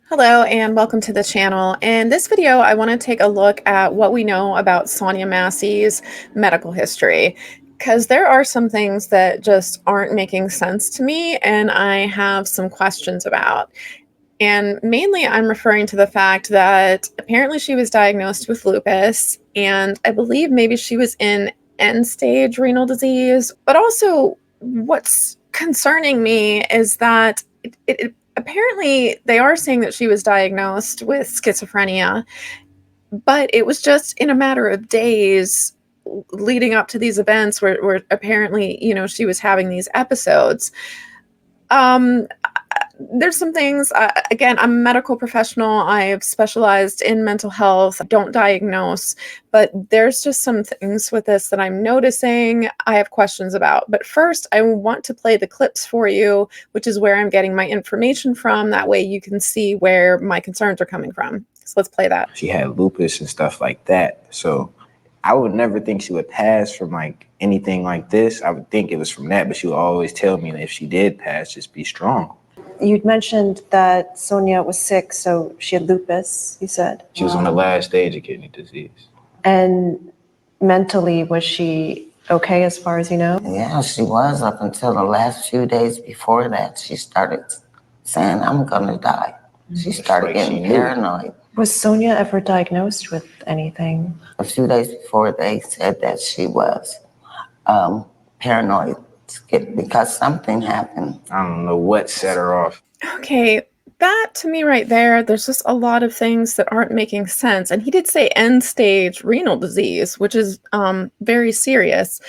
Hello and welcome to the channel. In this video, I want to take a look at what we know about Sonia Massey's medical history, because there are some things that just aren't making sense to me and I have some questions about. And mainly I'm referring to the fact that apparently she was diagnosed with lupus, and I believe maybe she was in end-stage renal disease. But also what's concerning me is that apparently they are saying that she was diagnosed with schizophrenia, but it was just in a matter of days leading up to these events where apparently, she was having these episodes. Um, there's some things, again, I'm a medical professional. I have specialized in mental health, don't diagnose, but there's just some things with this that I'm noticing I have questions about. But first, I want to play the clips for you, which is where I'm getting my information from. That way you can see where my concerns are coming from. So let's play that. She had lupus and stuff like that. So I would never think she would pass from like anything like this. I would think it was from that, but she would always tell me that if she did pass, just be strong. You'd mentioned that Sonia was sick, so she had lupus, you said. She was on the last stage of kidney disease. And mentally, was she okay as far as you know? Yeah, she was up until the last few days before that. She started saying, I'm gonna die. She started getting paranoid. Was Sonia ever diagnosed with anything? A few days before, they said that she was paranoid because something happened. I don't know what set her off. Okay, that to me right there, there's just a lot of things that aren't making sense. And he did say end-stage renal disease, which is very serious.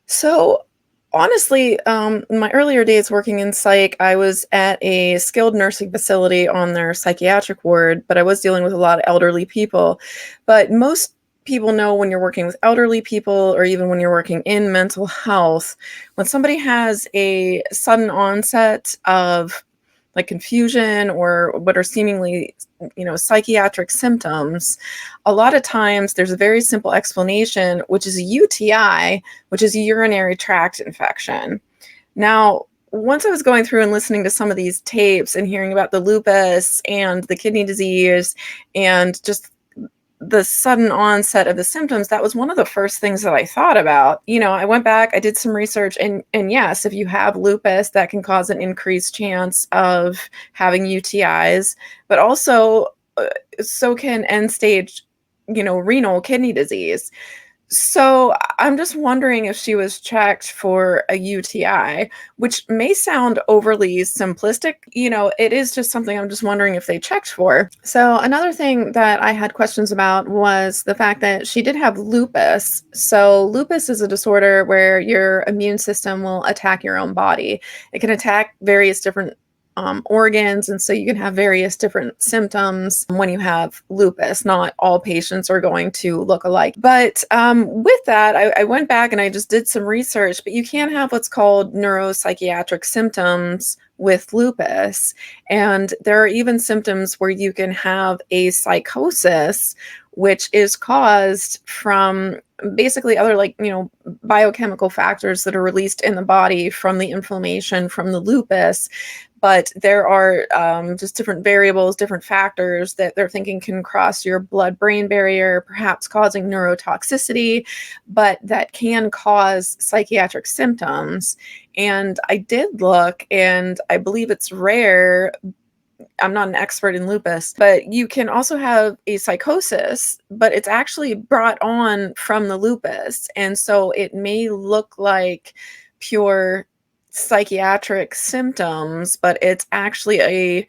So honestly, in my earlier days working in psych, I was at a skilled nursing facility on their psychiatric ward, but I was dealing with a lot of elderly people. But most people know when you're working with elderly people, or even when you're working in mental health, when somebody has a sudden onset of like confusion or what are seemingly, psychiatric symptoms, a lot of times there's a very simple explanation, which is a UTI, which is a urinary tract infection. Now, once I was going through and listening to some of these tapes and hearing about the lupus and the kidney disease and just the sudden onset of the symptoms, that was one of the first things that I thought about. I went back, I did some research, and yes, if you have lupus, that can cause an increased chance of having UTIs, but also so can end stage, renal kidney disease. So I'm just wondering if she was checked for a UTI, which may sound overly simplistic. It is just something I'm just wondering if they checked for. So another thing that I had questions about was the fact that she did have lupus. So lupus is a disorder where your immune system will attack your own body. It can attack various different organs. And so you can have various different symptoms when you have lupus. Not all patients are going to look alike. But with that, I went back and I just did some research, but you can have what's called neuropsychiatric symptoms with lupus. And there are even symptoms where you can have a psychosis, which is caused from basically other biochemical factors that are released in the body from the inflammation from the lupus. But there are just different variables, different factors that they're thinking can cross your blood-brain barrier, perhaps causing neurotoxicity, but that can cause psychiatric symptoms. And I did look, and I believe it's rare. I'm not an expert in lupus, but you can also have a psychosis, but it's actually brought on from the lupus. And so it may look like pure psychiatric symptoms, but it's actually a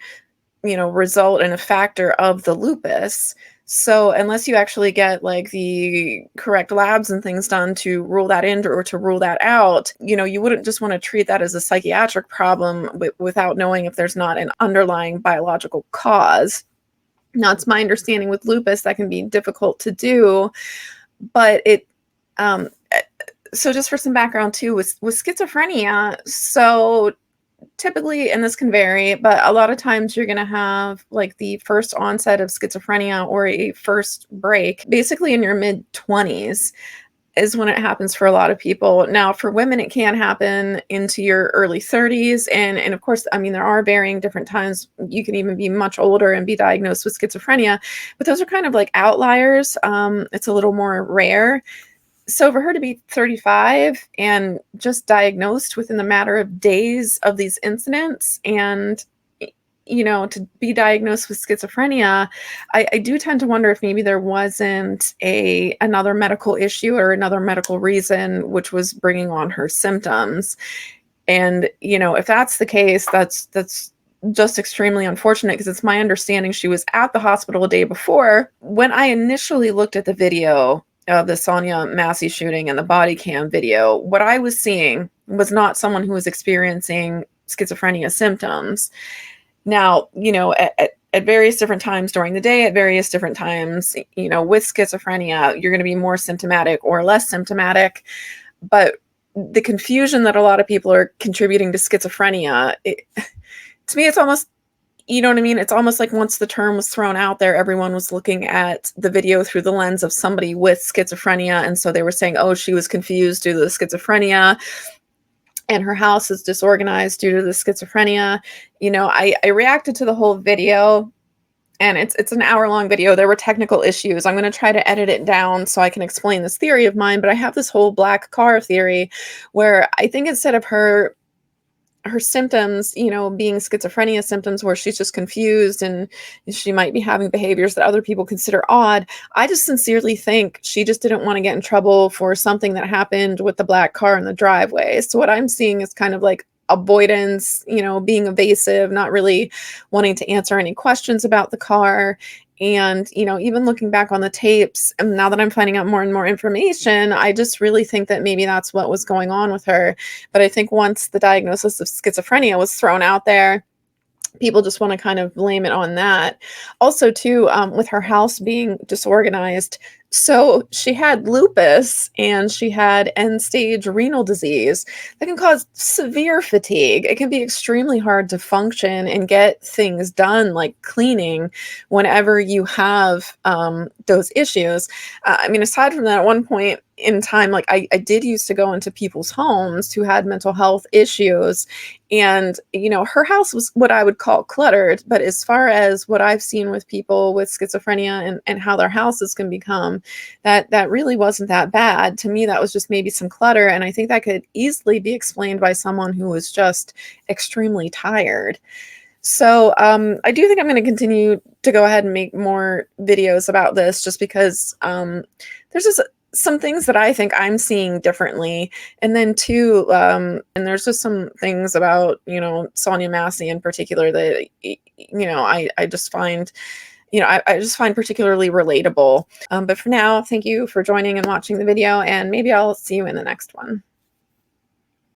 result and a factor of the lupus. So unless you actually get like the correct labs and things done to rule that in or to rule that out, you wouldn't just want to treat that as a psychiatric problem without knowing if there's not an underlying biological cause. Now, it's my understanding with lupus that can be difficult to do, but so just for some background too, with schizophrenia, so typically, and this can vary, but a lot of times you're going to have like the first onset of schizophrenia or a first break basically in your mid-20s. is when it happens for a lot of people. Now, for women, it can happen into your early 30s. And of course, I mean, there are varying different times. You can even be much older and be diagnosed with schizophrenia, but those are kind of like outliers. It's a little more rare. So for her to be 35 and just diagnosed within the matter of days of these incidents, and to be diagnosed with schizophrenia, I do tend to wonder if maybe there wasn't another medical issue or another medical reason which was bringing on her symptoms. And if that's the case, that's just extremely unfortunate, because it's my understanding she was at the hospital a day before. When I initially looked at the video of the Sonia Massey shooting and the body cam video, what I was seeing was not someone who was experiencing schizophrenia symptoms. Now, at various different times during the day, at various different times, with schizophrenia, you're going to be more symptomatic or less symptomatic. But the confusion that a lot of people are contributing to schizophrenia, to me, it's almost, you know what I mean? It's almost like once the term was thrown out there, everyone was looking at the video through the lens of somebody with schizophrenia. And so they were saying, oh, she was confused due to the schizophrenia, and her house is disorganized due to the schizophrenia. I reacted to the whole video, and it's an hour-long video. There were technical issues. I'm going to try to edit it down so I can explain this theory of mine, but I have this whole black car theory where I think instead of her symptoms, being schizophrenia symptoms where she's just confused and she might be having behaviors that other people consider odd, I just sincerely think she just didn't want to get in trouble for something that happened with the black car in the driveway. So what I'm seeing is kind of like avoidance, being evasive, not really wanting to answer any questions about the car. And, even looking back on the tapes, and now that I'm finding out more and more information, I just really think that maybe that's what was going on with her. But I think once the diagnosis of schizophrenia was thrown out there, people just want to kind of blame it on that. Also, too, with her house being disorganized, so she had lupus and she had end-stage renal disease that can cause severe fatigue. It can be extremely hard to function and get things done like cleaning whenever you have those issues. I mean, aside from that, at one point in time, like I did used to go into people's homes who had mental health issues, and her house was what I would call cluttered. But as far as what I've seen with people with schizophrenia and how their houses can become, that really wasn't that bad. To me, that was just maybe some clutter, and I think that could easily be explained by someone who was just extremely tired. So I do think I'm going to continue to go ahead and make more videos about this, just because there's just some things that I think I'm seeing differently. And then too, and there's just some things about, Sonia Massey in particular that, I just find, I just find particularly relatable. But for now, thank you for joining and watching the video, and maybe I'll see you in the next one.